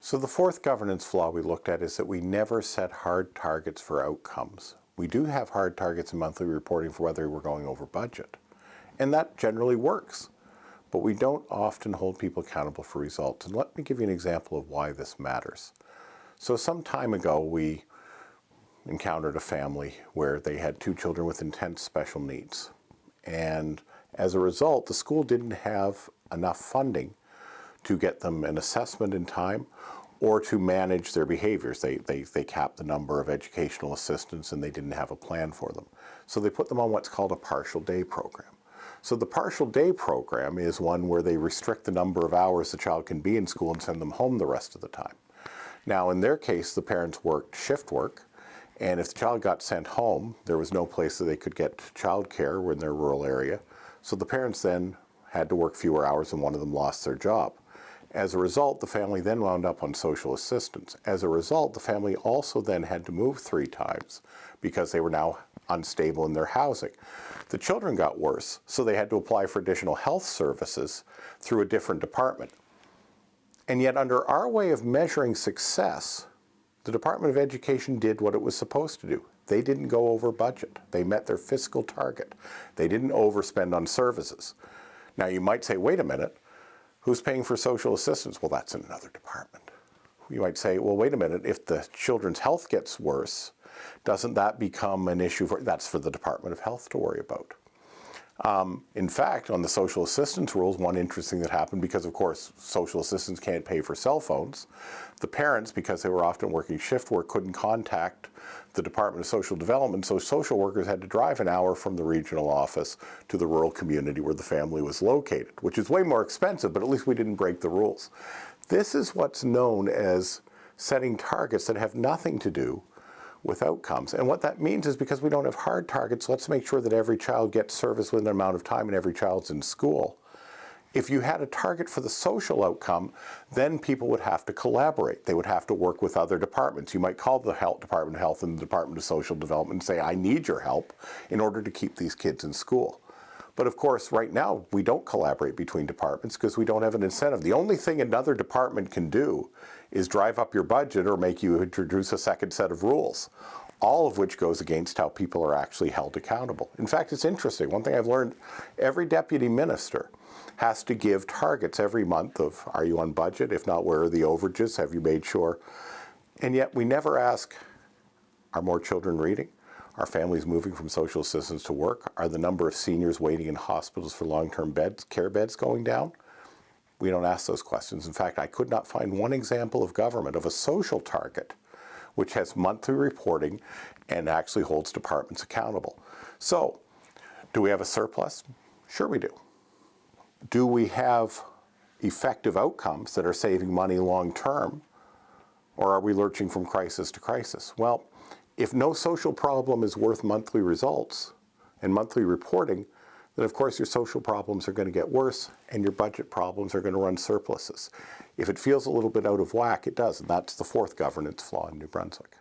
So the fourth governance flaw we looked at is that we never set hard targets for outcomes. We do have hard targets in monthly reporting for whether we're going over budget, and that generally works. But we don't often hold people accountable for results. And let me give you an example of why this matters. So some time ago, we encountered a family where they had two children with intense special needs. And as a result, the school didn't have enough funding to get them an assessment in time or to manage their behaviors. They capped the number of educational assistants and they didn't have a plan for them. So they put them on what's called a partial day program. So the partial day program is one where they restrict the number of hours the child can be in school and send them home the rest of the time. Now, in their case, the parents worked shift work, and if the child got sent home, there was no place that they could get childcare in their rural area. So the parents then had to work fewer hours and one of them lost their job. As a result, the family then wound up on social assistance. As a result, the family also then had to move 3 times because they were now unstable in their housing. The children got worse, so they had to apply for additional health services through a different department. And yet, under our way of measuring success, the Department of Education did what it was supposed to do. They didn't go over budget. They met their fiscal target. They didn't overspend on services. Now, you might say, wait a minute, who's paying for social assistance? Well, that's in another department. You might say, well, wait a minute, if the children's health gets worse, doesn't that become an issue that's for the Department of Health to worry about? In fact, on the social assistance rules, one interesting that happened, because of course social assistants can't pay for cell phones, the parents, because they were often working shift work, couldn't contact the Department of Social Development, so social workers had to drive an hour from the regional office to the rural community where the family was located, which is way more expensive, but at least we didn't break the rules. This is what's known as setting targets that have nothing to do with outcomes. And what that means is, because we don't have hard targets, let's make sure that every child gets service within an amount of time and every child's in school. If you had a target for the social outcome, then people would have to collaborate. They would have to work with other departments. You might call the Department of Health and the Department of Social Development and say, I need your help in order to keep these kids in school. But of course, right now, we don't collaborate between departments because we don't have an incentive. The only thing another department can do is drive up your budget or make you introduce a second set of rules, all of which goes against how people are actually held accountable. In fact, it's interesting. One thing I've learned, every deputy minister has to give targets every month of, are you on budget? If not, where are the overages? Have you made sure? And yet we never ask, are more children reading? Are families moving from social assistance to work? Are the number of seniors waiting in hospitals for long-term care beds going down? We don't ask those questions. In fact, I could not find one example of government of a social target which has monthly reporting and actually holds departments accountable. So, do we have a surplus? Sure we do. Do we have effective outcomes that are saving money long-term, or are we lurching from crisis to crisis? Well, if no social problem is worth monthly results and monthly reporting, then of course your social problems are going to get worse and your budget problems are going to run surpluses. If it feels a little bit out of whack, it does, and that's the fourth governance flaw in New Brunswick.